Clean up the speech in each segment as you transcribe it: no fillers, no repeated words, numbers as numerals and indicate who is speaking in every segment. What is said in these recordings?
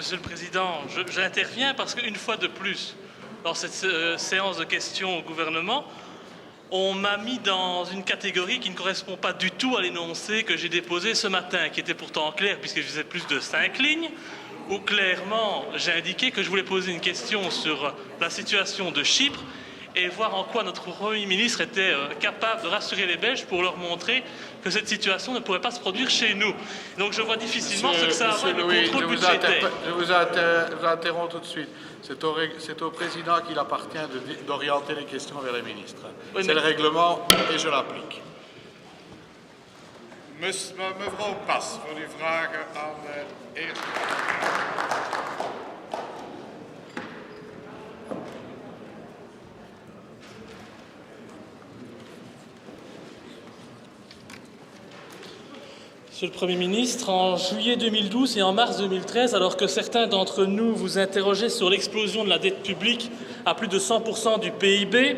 Speaker 1: Monsieur le Président, j'interviens parce qu'une fois de plus, dans cette séance de questions au gouvernement, on m'a mis dans une catégorie qui ne correspond pas du tout à l'énoncé que j'ai déposé ce matin, qui était pourtant clair puisque je faisais plus de 5 lignes, où clairement j'ai indiqué que je voulais poser une question sur la situation de Chypre et voir en quoi notre Premier ministre était capable de rassurer les Belges pour leur montrer que cette situation ne pourrait pas se produire chez nous. Donc je vois difficilement ce que ça a à voir avec le contrôle budgétaire.
Speaker 2: Je vous interromps tout de suite. C'est au président qu'il appartient d'orienter les questions vers les ministres. Oui, c'est le règlement et je l'applique.
Speaker 3: Mevrouw Pas, voor uw vragen aan de eerste.
Speaker 1: Monsieur le Premier ministre, en juillet 2012 et en mars 2013, alors que certains d'entre nous vous interrogeaient sur l'explosion de la dette publique à plus de 100% du PIB,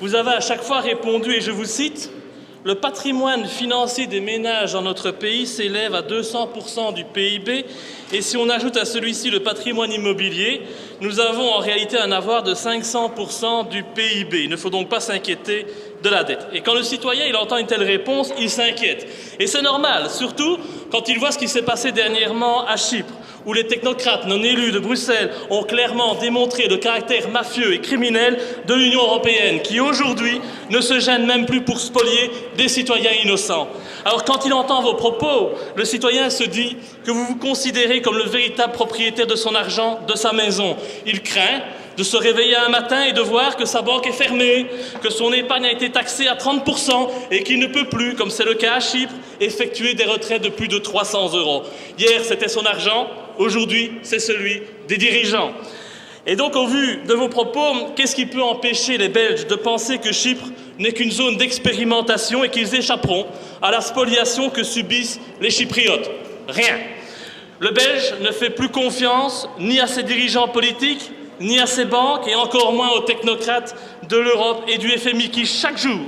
Speaker 1: vous avez à chaque fois répondu, et je vous cite, « Le patrimoine financier des ménages dans notre pays s'élève à 200% du PIB et si on ajoute à celui-ci le patrimoine immobilier, nous avons en réalité un avoir de 500% du PIB. Il ne faut donc pas s'inquiéter de la dette. » Et quand le citoyen il entend une telle réponse, il s'inquiète. Et c'est normal, surtout quand il voit ce qui s'est passé dernièrement à Chypre, où les technocrates non élus de Bruxelles ont clairement démontré le caractère mafieux et criminel de l'Union européenne, qui aujourd'hui ne se gêne même plus pour spolier des citoyens innocents. Alors quand il entend vos propos, le citoyen se dit que vous vous considérez comme le véritable propriétaire de son argent, de sa maison. Il craint de se réveiller un matin et de voir que sa banque est fermée, que son épargne a été taxée à 30% et qu'il ne peut plus, comme c'est le cas à Chypre, effectuer des retraites de plus de 300 €. Hier, c'était son argent, aujourd'hui, c'est celui des dirigeants. Et donc, au vu de vos propos, qu'est-ce qui peut empêcher les Belges de penser que Chypre n'est qu'une zone d'expérimentation et qu'ils échapperont à la spoliation que subissent les Chypriotes? Rien. Le Belge ne fait plus confiance ni à ses dirigeants politiques, ni à ses banques, et encore moins aux technocrates de l'Europe et du FMI qui, chaque jour,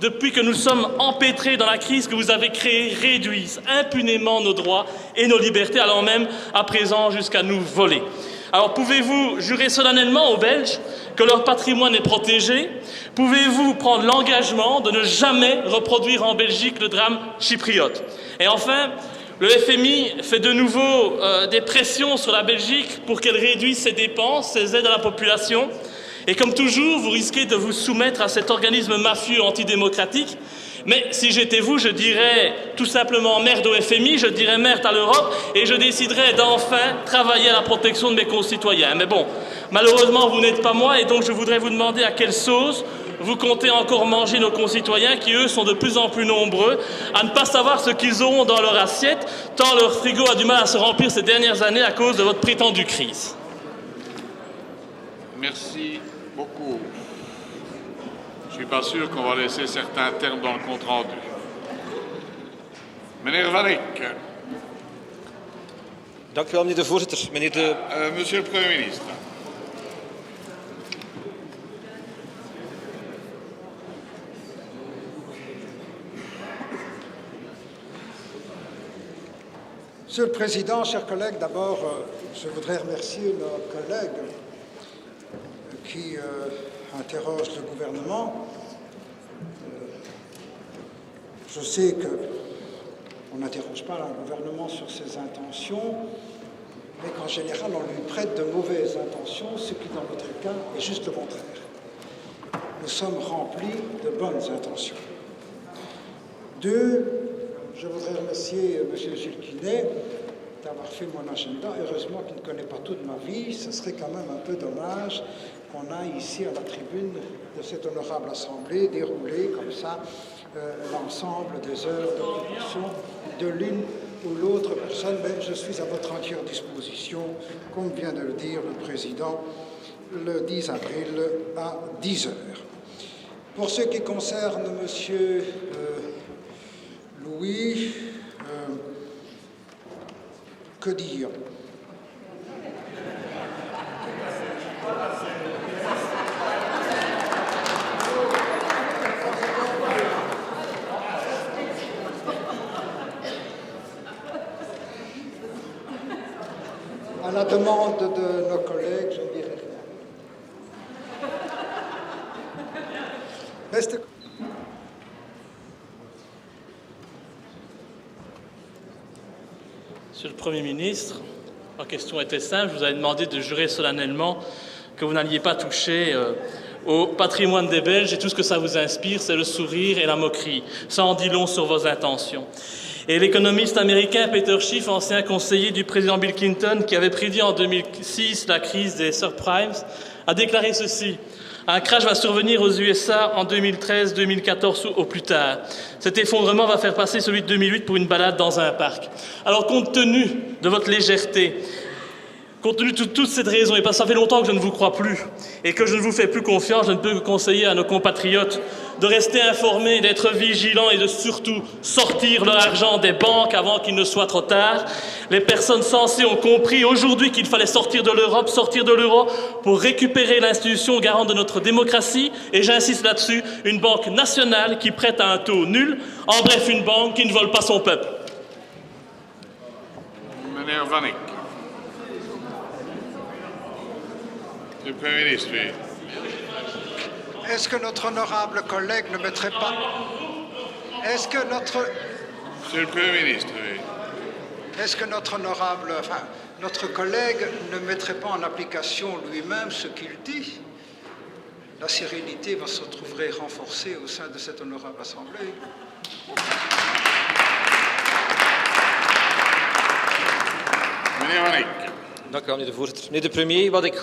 Speaker 1: depuis que nous sommes empêtrés dans la crise que vous avez créée, réduisent impunément nos droits et nos libertés, allant même à présent jusqu'à nous voler. Alors pouvez-vous jurer solennellement aux Belges que leur patrimoine est protégé? Pouvez-vous prendre l'engagement de ne jamais reproduire en Belgique le drame chypriote? Et enfin, le FMI fait de nouveau des pressions sur la Belgique pour qu'elle réduise ses dépenses, ses aides à la population. Et comme toujours, vous risquez de vous soumettre à cet organisme mafieux antidémocratique. Mais si j'étais vous, je dirais tout simplement merde au FMI, je dirais merde à l'Europe et je déciderais d'enfin travailler à la protection de mes concitoyens. Mais bon, malheureusement, vous n'êtes pas moi et donc je voudrais vous demander à quelle sauce vous comptez encore manger nos concitoyens qui, eux, sont de plus en plus nombreux à ne pas savoir ce qu'ils auront dans leur assiette, tant leur frigo a du mal à se remplir ces dernières années à cause de votre prétendue crise.
Speaker 3: Merci beaucoup. Je ne suis pas sûr qu'on va laisser certains termes dans le compte-rendu. Meneer Van Eyck.
Speaker 4: Dank u wel, meneer de voorzitter.
Speaker 3: Monsieur le Premier ministre.
Speaker 5: Monsieur le Président, chers collègues, d'abord, je voudrais remercier nos collègues qui interrogent le gouvernement. Je sais qu'on n'interroge pas le gouvernement sur ses intentions, mais qu'en général, on lui prête de mauvaises intentions, ce qui, dans notre cas, est juste le contraire. Nous sommes remplis de bonnes intentions. Deux, je voudrais remercier M. Gilles Quinet d'avoir fait mon agenda. Heureusement qu'il ne connaît pas toute ma vie. Ce serait quand même un peu dommage qu'on aille ici à la tribune de cette honorable assemblée dérouler comme ça l'ensemble des heures d'occupation de l'une ou l'autre personne. Mais je suis à votre entière disposition, comme vient de le dire le Président, le 10 avril à 10 heures. Pour ce qui concerne M. Louis, que dire? À la demande de nos collègues, je ne dirai rien. Reste...
Speaker 1: Monsieur le Premier ministre, ma question était simple. Je vous avais demandé de jurer solennellement que vous n'alliez pas toucher au patrimoine des Belges, et tout ce que ça vous inspire, c'est le sourire et la moquerie. Ça en dit long sur vos intentions. Et l'économiste américain Peter Schiff, ancien conseiller du président Bill Clinton, qui avait prédit en 2006 la crise des subprimes, a déclaré ceci: un crash va survenir aux USA en 2013, 2014 au plus tard. Cet effondrement va faire passer celui de 2008 pour une balade dans un parc. Alors, compte tenu de votre légèreté, compte tenu de toutes ces raisons, et parce que ça fait longtemps que je ne vous crois plus et que je ne vous fais plus confiance, je ne peux que conseiller à nos compatriotes de rester informés, d'être vigilants et de surtout sortir leur argent des banques avant qu'il ne soit trop tard. Les personnes sensées ont compris aujourd'hui qu'il fallait sortir de l'Europe, sortir de l'euro pour récupérer l'institution garante de notre démocratie. Et j'insiste là-dessus, une banque nationale qui prête à un taux nul. En bref, une banque qui ne vole pas son peuple.
Speaker 3: Meneer Van Eyck. Le Premier ministre, oui.
Speaker 5: Est-ce que notre honorable collègue ne mettrait pas... Est-ce que notre...
Speaker 3: Monsieur le Premier ministre, oui.
Speaker 5: Est-ce que notre honorable... Enfin, notre collègue ne mettrait pas en application lui-même ce qu'il dit? La sérénité va se retrouver renforcée au sein de cette honorable assemblée.
Speaker 3: Meneer Van Eyck.
Speaker 4: Dank u wel, meneer de voorzitter. Meneer de premier, wat ik